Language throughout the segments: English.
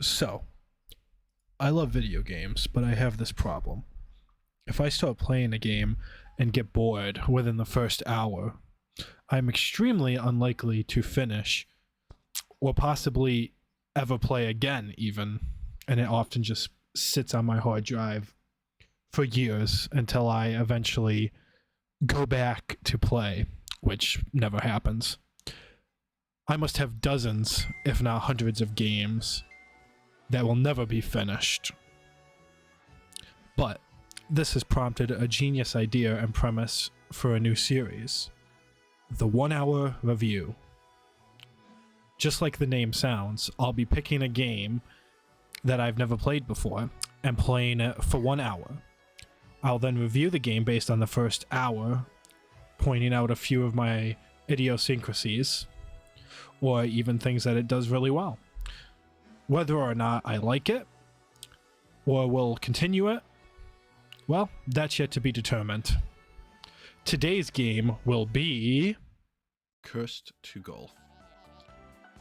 So, I love video games, but I have this problem. If I start playing a game and get bored within the first hour, I'm extremely unlikely to finish or possibly ever play again, even. And it often just sits on my hard drive for years until I eventually go back to play, which never happens. I must have dozens, if not hundreds, of games that will never be finished. But this has prompted a genius idea and premise for a new series, the 1 hour review. Just like the name sounds, I'll be picking a game that I've never played before and playing it for 1 hour. I'll then review the game based on the first hour, pointing out a few of my idiosyncrasies, or even things that it does really well. Whether or not I like it, or will continue it, well, that's yet to be determined. Today's game will be Cursed to Golf.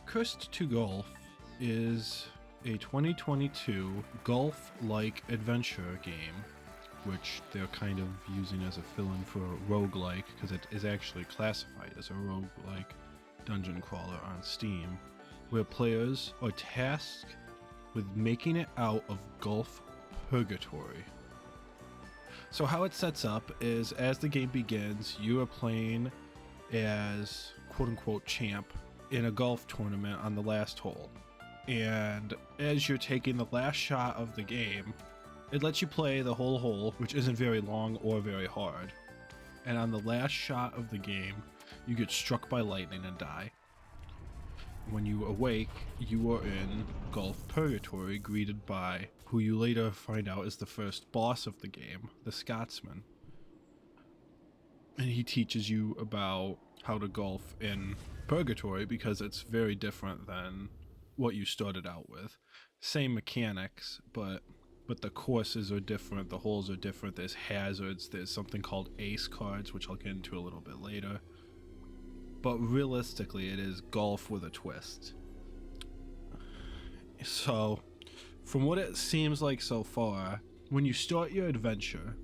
Cursed to Golf is a 2022 golf-like adventure game, which they're kind of using as a fill-in for a roguelike, because it is actually classified as a roguelike dungeon crawler on Steam, where players are tasked with making it out of golf purgatory. So how it sets up is, as the game begins, you are playing as quote-unquote champ in a golf tournament on the last hole. And as you're taking the last shot of the game, it lets you play the whole hole, which isn't very long or very hard. And on the last shot of the game, you get struck by lightning and die. When you awake, you are in golf purgatory, greeted by who you later find out is the first boss of the game, the Scotsman. And he teaches you about how to golf in purgatory, because it's very different than what you started out with. Same mechanics, but the courses are different, the holes are different, there's hazards, there's something called ace cards, which I'll get into a little bit later. But realistically, it is golf with a twist. So, from what it seems like so far, when you start your adventure,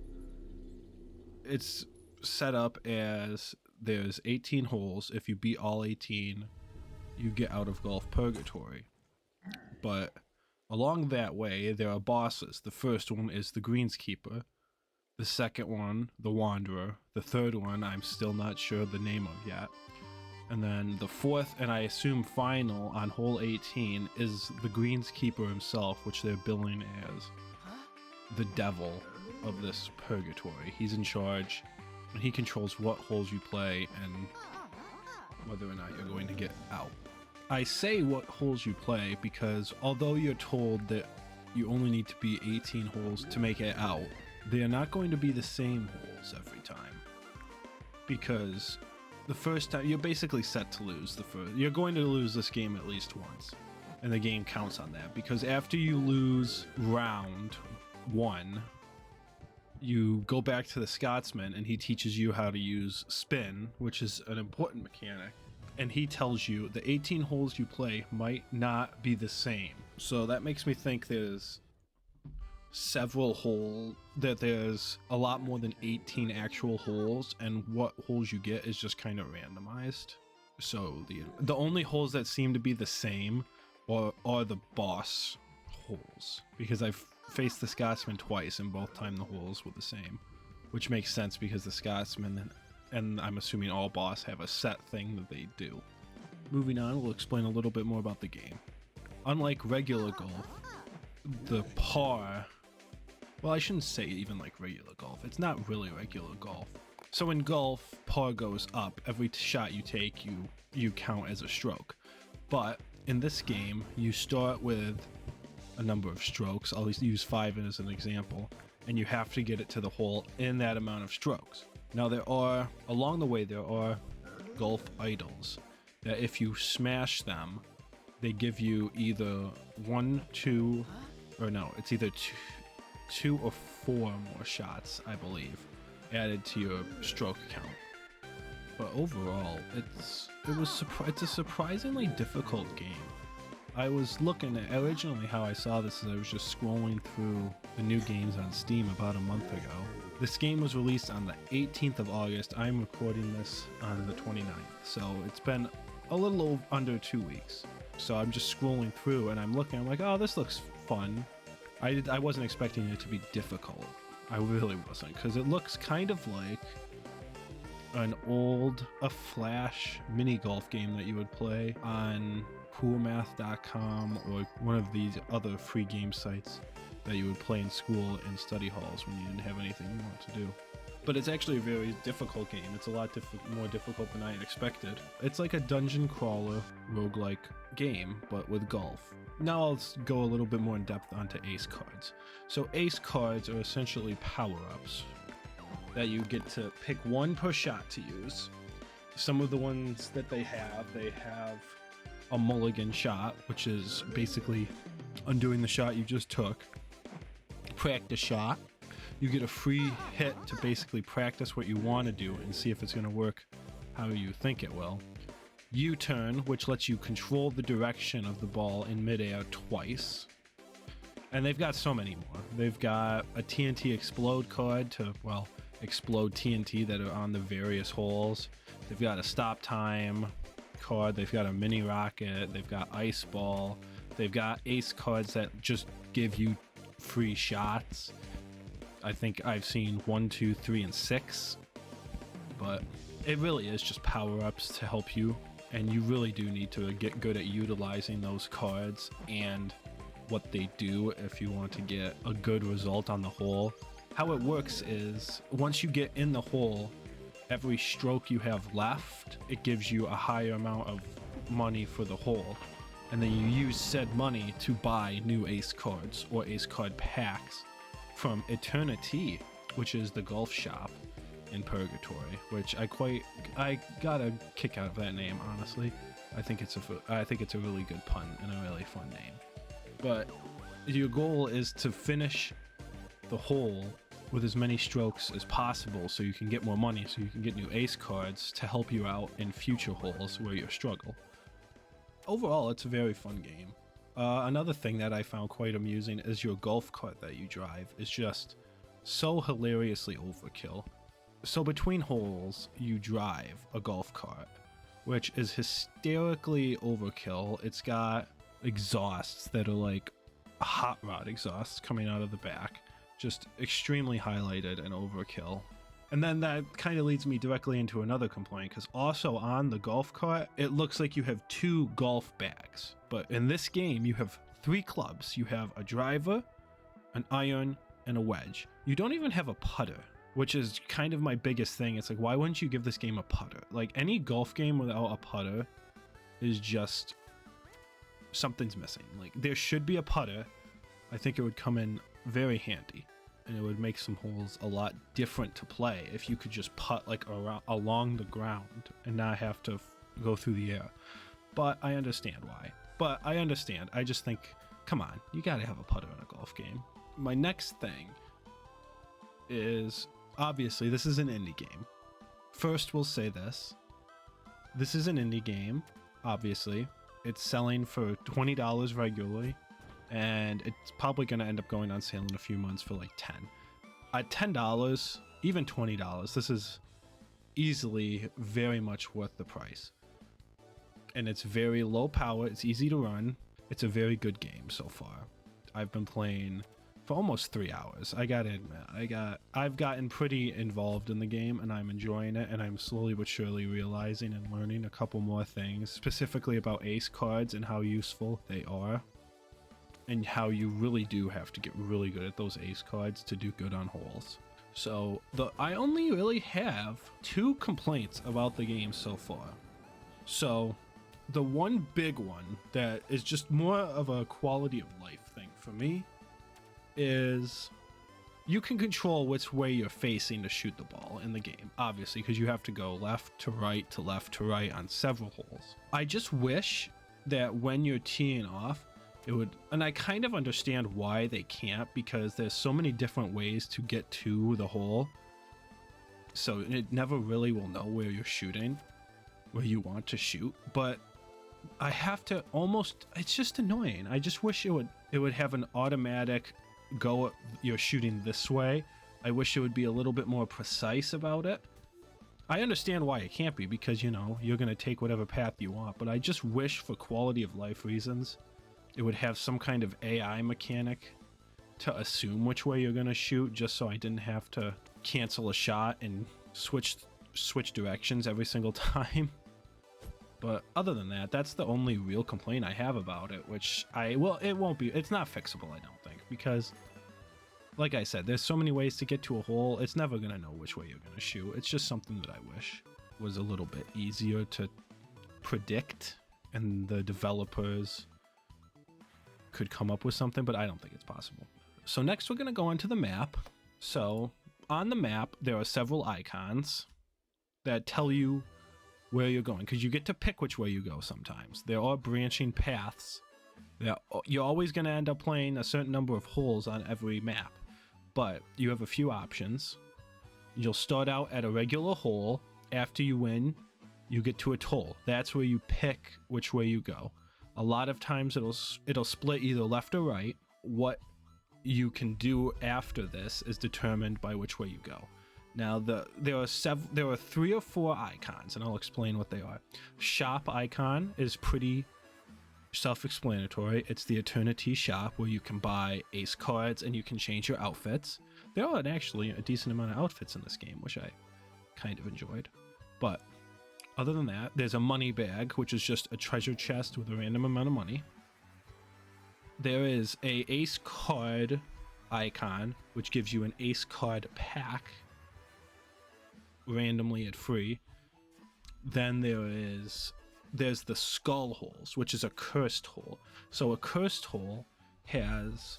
it's set up as there's 18 holes. If you beat all 18, you get out of golf purgatory. But along that way, there are bosses. The first one is the greenskeeper. The second one, the wanderer. The third one, I'm still not sure the name of yet. And then the fourth, and I assume final, on hole 18 is the greenskeeper himself, which they're billing as the devil of this purgatory. He's in charge, and he controls what holes you play and whether or not you're going to get out. I say what holes you play because although you're told that you only need to be 18 holes to make it out, they are not going to be the same holes every time. Because the first time, you're basically set to lose. You're going to lose this game at least once, and the game counts on that, because after you lose round 1, you go back to the Scotsman and he teaches you how to use spin, which is an important mechanic, and he tells you the 18 holes you play might not be the same. So that makes me think there's there's a lot more than 18 actual holes, and what holes you get is just kind of randomized. So the only holes that seem to be the same are the boss holes, because I've faced the Scotsman twice and both time the holes were the same, which makes sense because the Scotsman and I'm assuming all boss have a set thing that they do. Moving on, we'll explain a little bit more about the game. Unlike regular golf, the par, well, I shouldn't say even like regular golf. It's not really regular golf. So in golf, par goes up. Every shot you take, you count as a stroke. But in this game, you start with a number of strokes. I'll use 5 as an example. And you have to get it to the hole in that amount of strokes. Now along the way, there are golf idols that if you smash them, they give you either it's either two or 4 more shots, I believe, added to your stroke count. But overall, it's a surprisingly difficult game. I was looking at, originally how I saw this is I was just scrolling through the new games on Steam about a month ago. This game was released on the 18th of August. I'm recording this on the 29th, so it's been a little under 2 weeks. So I'm just scrolling through and I'm looking, I'm like, oh, this looks fun. I wasn't expecting it to be difficult. I really wasn't, because it looks kind of like a Flash mini golf game that you would play on poolmath.com or one of these other free game sites that you would play in school and study halls when you didn't have anything you wanted to do. But it's actually a very difficult game. It's a lot more difficult than I had expected. It's like a dungeon crawler roguelike game, but with golf. Now I'll go a little bit more in depth onto ace cards. So ace cards are essentially power-ups that you get to pick one per shot to use. Some of the ones that they have a mulligan shot, which is basically undoing the shot you just took. Practice shot. You get a free hit to basically practice what you want to do and see if it's going to work how you think it will. U-turn, which lets you control the direction of the ball in midair twice. And they've got so many more. They've got a TNT explode card to, well, explode TNT that are on the various holes. They've got a stop time card. They've got a mini rocket. They've got ice ball. They've got ace cards that just give you free shots. I think I've seen 1, 2, 3, and 6, but it really is just power-ups to help you, and you really do need to get good at utilizing those cards and what they do if you want to get a good result on the hole. How it works is once you get in the hole, every stroke you have left, it gives you a higher amount of money for the hole, and then you use said money to buy new ace cards or ace card packs from Eternity, which is the golf shop in Purgatory, which I got a kick out of that name, honestly. I think it's a really good pun and a really fun name. But your goal is to finish the hole with as many strokes as possible so you can get more money, so you can get new ace cards to help you out in future holes where you struggle. Overall, it's a very fun game. Another thing that I found quite amusing is your golf cart that you drive is just so hilariously overkill. So between holes, you drive a golf cart, which is hysterically overkill. It's got exhausts that are like hot rod exhausts coming out of the back, just extremely highlighted and overkill. And then that kind of leads me directly into another complaint, because also on the golf cart, it looks like you have 2 golf bags. But in this game, you have 3 clubs. You have a driver, an iron, and a wedge. You don't even have a putter, which is kind of my biggest thing. It's like, why wouldn't you give this game a putter? Like, any golf game without a putter is just something's missing. Like, there should be a putter. I think it would come in very handy. And it would make some holes a lot different to play if you could just putt like along the ground and not have to go through the air. But I understand why. I just think, come on, you gotta have a putter in a golf game. My next thing is, obviously, this is an indie game. First, we'll say this. This is an indie game, obviously. It's selling for $20 regularly. And it's probably going to end up going on sale in a few months for like 10. At $10, even $20, this is easily very much worth the price. And it's very low power, it's easy to run, it's a very good game so far. I've been playing for almost 3 hours. I gotta admit, I've gotten pretty involved in the game and I'm enjoying it, and I'm slowly but surely realizing and learning a couple more things, specifically about ace cards and how useful they are. And how you really do have to get really good at those ace cards to do good on holes. So I only really have 2 complaints about the game so far. So the one big one that is just more of a quality of life thing for me is you can control which way you're facing to shoot the ball in the game, obviously, because you have to go left to right on several holes. I just wish that when you're teeing off, it would, and I kind of understand why they can't, because there's so many different ways to get to the hole. So it never really will know where you're shooting, where you want to shoot. But I have to almost, it's just annoying. I just wish it would have an automatic go, you're shooting this way. I wish it would be a little bit more precise about it. I understand why it can't be, because, you know, you're going to take whatever path you want, but I just wish for quality of life reasons it would have some kind of AI mechanic to assume which way you're going to shoot, just so I didn't have to cancel a shot and switch directions every single time. But other than that, that's the only real complaint I have about it, which it won't be, it's not fixable, I don't think, because like I said, there's so many ways to get to a hole, it's never going to know which way you're going to shoot. It's just something that I wish was a little bit easier to predict, and the developers could come up with something, but I don't think it's possible. So next we're going to go into the map. So on the map, there are several icons that tell you where you're going, because you get to pick which way you go sometimes. There are branching paths. You're always going to end up playing a certain number of holes on every map, but you have a few options. You'll start out at a regular hole. After you win, you get to a toll. That's where you pick which way you go. A lot of times it'll split either left or right. What you can do after this is determined by which way you go. Now there are 3 or 4 icons, and I'll explain what they are. Shop icon is pretty self-explanatory. It's the Eternity shop, where you can buy ace cards and you can change your outfits. There are actually a decent amount of outfits in this game, which I kind of enjoyed. But other than that, there's a money bag, which is just a treasure chest with a random amount of money. There is a ace card icon, which gives you an ace card pack randomly at free. Then there's the skull holes, which is a cursed hole. So a cursed hole has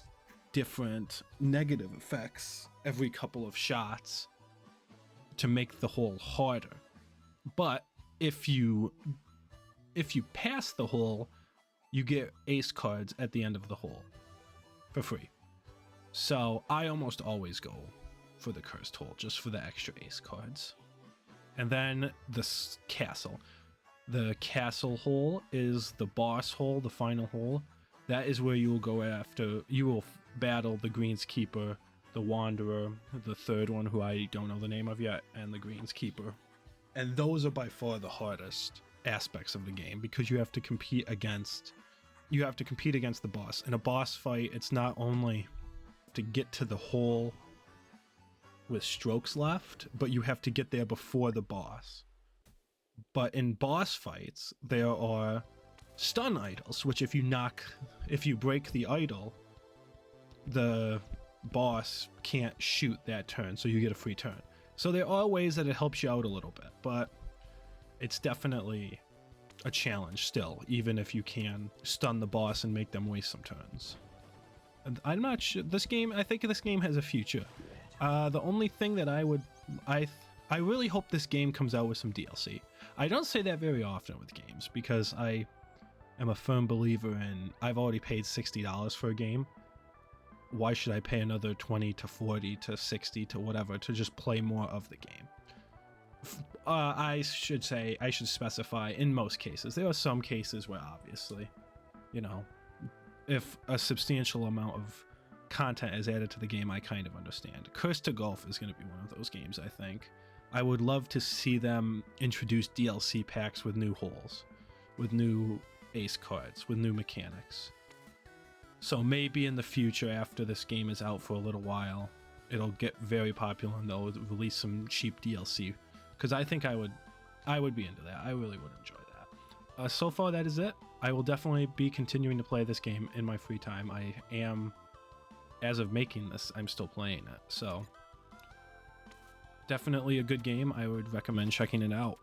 different negative effects every couple of shots to make the hole harder. But if you pass the hole, you get ace cards at the end of the hole for free. So I almost always go for the cursed hole, just for the extra ace cards. And then the castle. The castle hole is the boss hole, the final hole. That is where you will go after, you will battle the Greenskeeper, the Wanderer, the third one who I don't know the name of yet, and the Greenskeeper. And those are by far the hardest aspects of the game, because you have to compete against the boss. In a boss fight, it's not only to get to the hole with strokes left, but you have to get there before the boss. But in boss fights, there are stun idols, which if you break the idol, the boss can't shoot that turn, so you get a free turn. So there are ways that it helps you out a little bit, but it's definitely a challenge still, even if you can stun the boss and make them waste some turns. And I'm not sure, I think this game has a future. The only thing that I really hope this game comes out with some DLC. I don't say that very often with games, because I am a firm believer in, I've already paid $60 for a game. Why should I pay another 20 to 40 to 60 to whatever to just play more of the game? I should specify, in most cases. There are some cases where obviously, you know, if a substantial amount of content is added to the game, I kind of understand. Curse to Golf is going to be one of those games, I think. I would love to see them introduce DLC packs with new holes, with new ace cards, with new mechanics. So maybe in the future, after this game is out for a little while, it'll get very popular and they'll release some cheap DLC. Because I think I would be into that. I really would enjoy that. So far, that is it. I will definitely be continuing to play this game in my free time. I am, as of making this, I'm still playing it. So definitely a good game. I would recommend checking it out.